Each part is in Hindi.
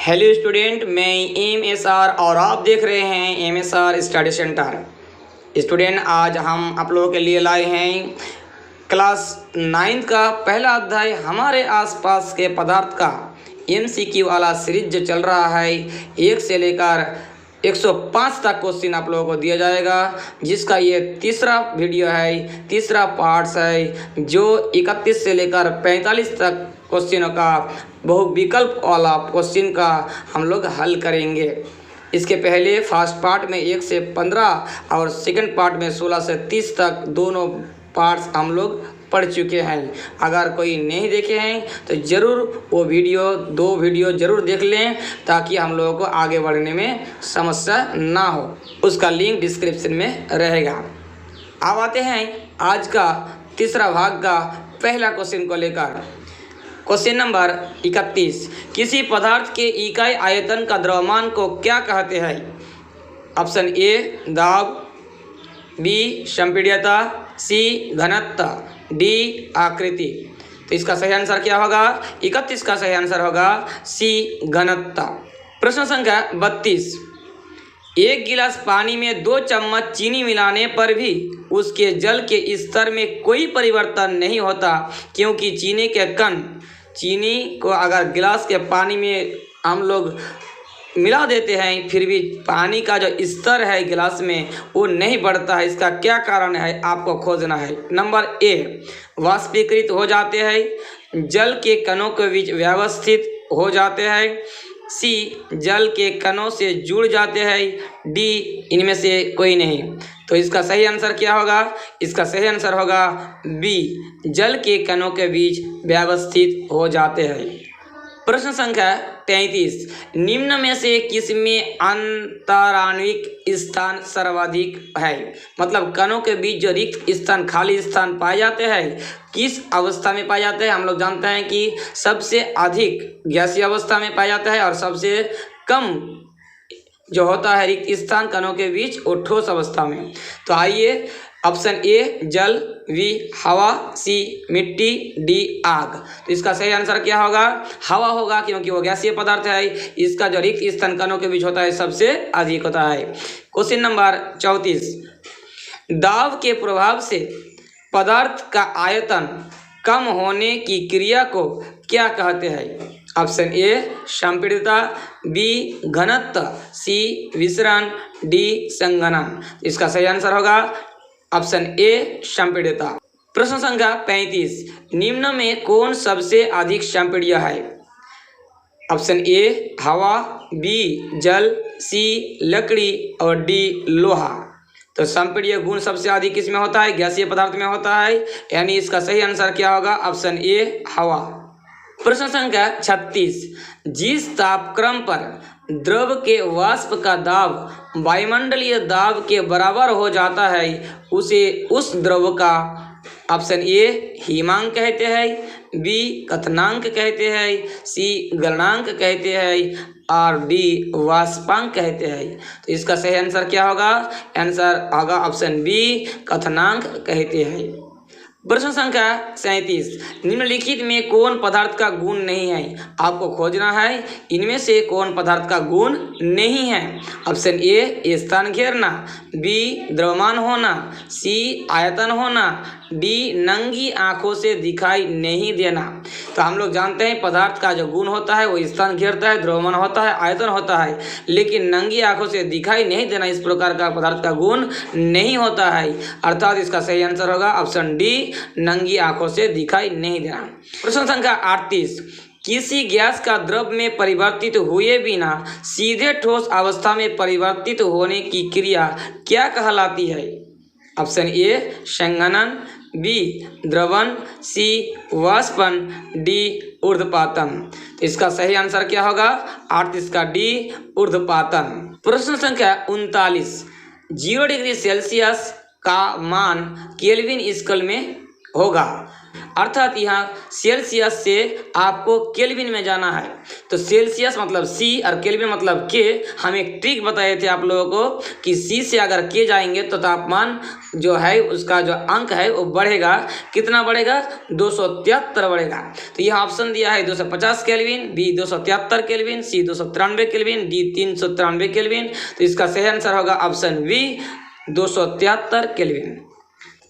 हेलो स्टूडेंट, मैं एम.एस.आर और आप देख रहे हैं एम.एस.आर स्टडी सेंटर। स्टूडेंट, आज हम आप लोगों के लिए लाए हैं क्लास 9 का पहला अध्याय हमारे आसपास के पदार्थ का MCQ वाला सीरीज जो चल रहा है। 1 से लेकर 105 तक क्वेश्चन आप लोगों को दिया जाएगा, जिसका ये तीसरा वीडियो है, तीसरा पार्ट्स है, जो 31 से लेकर 45 तक क्वेश्चनों का बहुविकल्प वाला क्वेश्चन का हम लोग हल करेंगे। इसके पहले फर्स्ट पार्ट में 1 से 15 और सेकंड पार्ट में 16 से 30 तक दोनों पार्ट्स हम लोग पढ़ चुके हैं। अगर कोई नहीं देखे हैं तो ज़रूर वो दो वीडियो ज़रूर देख लें, ताकि हम लोगों को आगे बढ़ने में समस्या ना हो। उसका लिंक डिस्क्रिप्शन में रहेगा। अब आते हैं आज का तीसरा भाग का पहला क्वेश्चन को लेकर। क्वेश्चन नंबर 31, किसी पदार्थ के इकाई आयतन का द्रव्यमान को क्या कहते हैं? ऑप्शन ए दाब, बी संपीड्यता, सी घनत्व, डी आकृति। तो इसका सही आंसर क्या होगा? 31 का सही आंसर होगा सी घनत्व। प्रश्न संख्या 32, एक गिलास पानी में 2 चम्मच चीनी मिलाने पर भी उसके जल के स्तर में कोई परिवर्तन नहीं होता, क्योंकि चीनी को अगर गिलास के पानी में हम लोग मिला देते हैं, फिर भी पानी का जो स्तर है गिलास में वो नहीं बढ़ता है। इसका क्या कारण है आपको खोजना है। नंबर ए, वाष्पीकृत हो जाते हैं, जल के कणों के बीच व्यवस्थित हो जाते हैं, सी जल के कणों से जुड़ जाते हैं, डी इनमें से कोई नहीं। तो इसका सही आंसर क्या होगा? इसका सही आंसर होगा बी, जल के कणों के बीच व्यवस्थित हो जाते हैं। प्रश्न संख्या 33, निम्न में से किसमें अंतराण्विक स्थान सर्वाधिक है? मतलब कणों के बीच जो रिक्त स्थान, खाली स्थान पाए जाते हैं, किस अवस्था में पाए जाते हैं? हम लोग जानते हैं कि सबसे अधिक गैसीय अवस्था में पाया जाता है और सबसे कम जो होता है रिक्त स्थान कणों के बीच वो ठोस अवस्था में। तो आइए, ऑप्शन ए जल, बी हवा, सी मिट्टी, डी आग। तो इसका सही आंसर क्या होगा? हवा होगा, क्योंकि वो गैसीय पदार्थ है। इसका जो रिक्त स्थान कणों के बीच होता है सबसे अधिक होता है। क्वेश्चन नंबर 34, दाब के प्रभाव से पदार्थ का आयतन कम होने की क्रिया को क्या कहते हैं? ऑप्शन ए संपीड़ितता, बी घनत्व, सी विसरण, डी संघनन। इसका सही आंसर होगा ऑप्शन ए संपीड़ितता। प्रश्न संख्या 35, निम्न में कौन सबसे अधिक संपीड्य है? ऑप्शन ए हवा, बी जल, सी लकड़ी और डी लोहा। तो संपीड्य गुण सबसे अधिक किसमें होता है? गैसीय पदार्थ में होता है, यानी इसका सही आंसर क्या होगा? ऑप्शन ए हवा। प्रश्न संख्या 36, जिस तापक्रम पर द्रव के वाष्प का दाब वायुमंडलीय दाब के बराबर हो जाता है, उसे उस द्रव का ऑप्शन ए हिमांक कहते हैं, बी कथनांक कहते हैं, सी गलनांक कहते हैं और डी वाष्पांक कहते हैं। तो इसका सही आंसर क्या होगा? आंसर होगा ऑप्शन बी कथनांक कहते हैं। प्रश्न संख्या 37, निम्नलिखित में कौन पदार्थ का गुण नहीं है? आपको खोजना है इनमें से कौन पदार्थ का गुण नहीं है। ऑप्शन ए स्थान घेरना, बी द्रव्यमान होना, सी आयतन होना, डी नंगी आंखों से दिखाई नहीं देना। तो हम लोग जानते हैं पदार्थ का जो गुण होता है वो स्थान घेरता है, द्रव्यमान होता है, आयतन होता है, लेकिन नंगी आंखों से दिखाई नहीं देना इस प्रकार का पदार्थ का गुण नहीं होता है। अर्थात इसका सही आंसर होगा ऑप्शन डी नंगी आंखों से दिखाई नहीं देना। प्रश्न संख्या 38, किसी गैस का द्रव में परिवर्तित हुए बिना सीधे ठोस अवस्था में परिवर्तित होने की क्रिया क्या कहलाती है? ऑप्शन ए संघनन, बी द्रवण, सी वाष्पन, डी ऊर्ध्वपातन। तो इसका सही आंसर क्या होगा? 38 का डी ऊर्ध्वपातन। प्रश्न संख्या 39, 0 डिग्री सेल्सियस का मान केल्विन स्केल में होगा। अर्थात यहाँ सेल्सियस से आपको केल्विन में जाना है। तो सेल्सियस मतलब सी और केल्विन मतलब के। हम एक ट्रिक बताए थे आप लोगों को कि सी से अगर के जाएंगे तो तापमान जो है उसका जो अंक है वो बढ़ेगा। कितना बढ़ेगा? 273 बढ़ेगा। तो यह ऑप्शन दिया है 250 केल्विन, बी 273 केल्विन, सी 293 केल्विन, डी 393 केल्विन। तो इसका सही आंसर होगा ऑप्शन बी 273 केल्विन।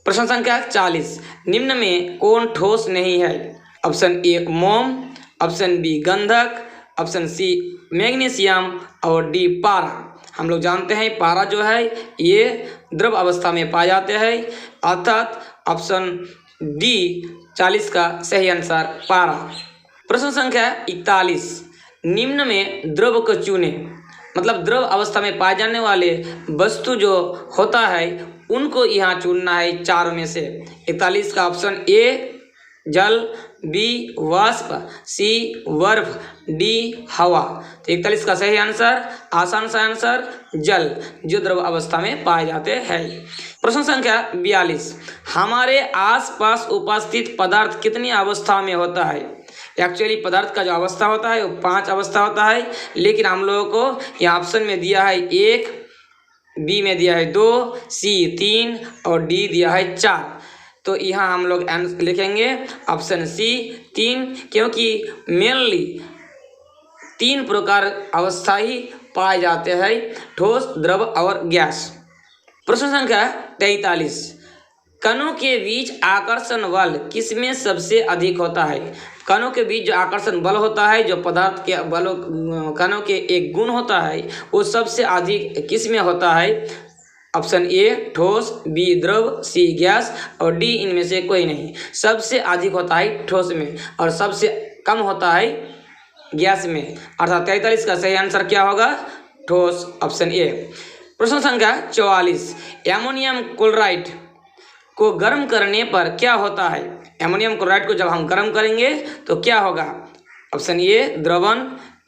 प्रश्न संख्या 40, निम्न में कौन ठोस नहीं है? ऑप्शन ए मोम, ऑप्शन बी गंधक, ऑप्शन सी मैग्नीशियम और डी पारा। हम लोग जानते हैं पारा जो है ये द्रव अवस्था में पाए जाते हैं, अर्थात ऑप्शन डी 40 का सही आंसर पारा। प्रश्न संख्या 41, निम्न में द्रव को चुने। मतलब द्रव अवस्था में पाए जाने वाले वस्तु जो होता है उनको यहाँ चुनना है चारों में से। 41 का ऑप्शन ए जल, बी वाष्प, सी बर्फ, डी हवा। तो 41 का सही आंसर, आसान सा आंसर, जल, जो द्रव अवस्था में पाए जाते हैं। प्रश्न संख्या 42, हमारे आसपास उपस्थित पदार्थ कितनी अवस्था में होता है? एक्चुअली पदार्थ का जो अवस्था होता है वो 5 अवस्था होता है, लेकिन हम लोगों को यहाँ ऑप्शन में दिया है 1, बी में दिया है 2, सी 3 और डी दिया है 4। तो यहाँ हम लोग आंसर लिखेंगे ऑप्शन सी 3, क्योंकि मेनली 3 प्रकार अवस्था ही पाए जाते हैं, ठोस, द्रव और गैस। प्रश्न संख्या 43, कणों के बीच आकर्षण बल किसमें सबसे अधिक होता है? कणों के बीच जो आकर्षण बल होता है, जो पदार्थ के बलों कणों के एक गुण होता है, वो सबसे अधिक किस में होता है? ऑप्शन ए ठोस, बी द्रव, सी गैस और डी इनमें से कोई नहीं। सबसे अधिक होता है ठोस में और सबसे कम होता है गैस में, अर्थात 43 का सही आंसर क्या होगा? ठोस, ऑप्शन ए। प्रश्न संख्या 44, एमोनियम क्लोराइड को गर्म करने पर क्या होता है? एमोनियम क्लोराइड को जब हम गर्म करेंगे तो क्या होगा? ऑप्शन ए द्रवण,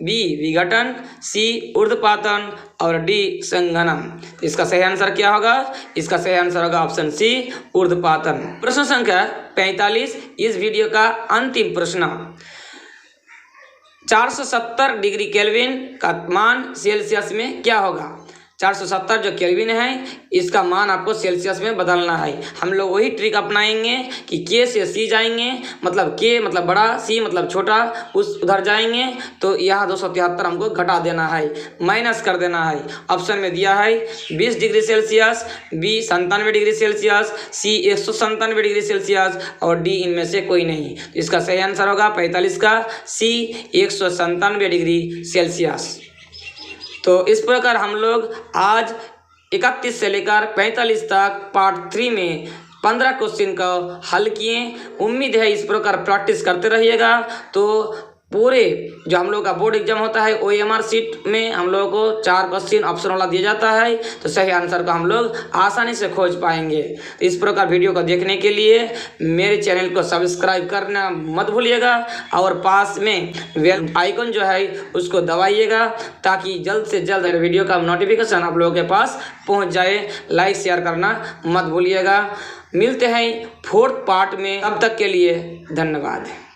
बी विघटन, सी ऊर्ध्वपातन और डी संघनन। इसका सही आंसर क्या होगा? इसका सही आंसर होगा ऑप्शन सी ऊर्ध्वपातन। प्रश्न संख्या 45, इस वीडियो का अंतिम प्रश्न, 470 डिग्री केल्विन का मान सेल्सियस में क्या होगा? 470 जो केल्विन है इसका मान आपको सेल्सियस में बदलना है। हम लोग वही ट्रिक अपनाएंगे कि के से सी जाएंगे, मतलब के मतलब बड़ा, सी मतलब छोटा, उस उधर जाएंगे तो यहाँ 273 हमको घटा देना है, माइनस कर देना है। ऑप्शन में दिया है 20 degree Celsius, B 97 degree Celsius, C 197 degree Celsius और डी इनमें से कोई नहीं। तो इसका सही आंसर होगा 45 का सी 197 डिग्री सेल्सियस। तो इस प्रकार हम लोग आज 31 से लेकर 45 तक पार्ट 3 में 15 क्वेश्चन का हल किए। उम्मीद है इस प्रकार प्रैक्टिस करते रहिएगा तो पूरे जो हम लोग का बोर्ड एग्जाम होता है OMR शीट में हम लोगों को 4 क्वेश्चन ऑप्शन वाला दिया जाता है, तो सही आंसर को हम लोग आसानी से खोज पाएंगे। तो इस प्रकार वीडियो को देखने के लिए मेरे चैनल को सब्सक्राइब करना मत भूलिएगा और पास में बेल आइकन जो है उसको दबाइएगा ताकि जल्द से जल्द वीडियो का नोटिफिकेशन आप लोगों के पास पहुँच जाए। लाइक शेयर करना मत भूलिएगा। मिलते हैं 4th पार्ट में, तब तक के लिए धन्यवाद।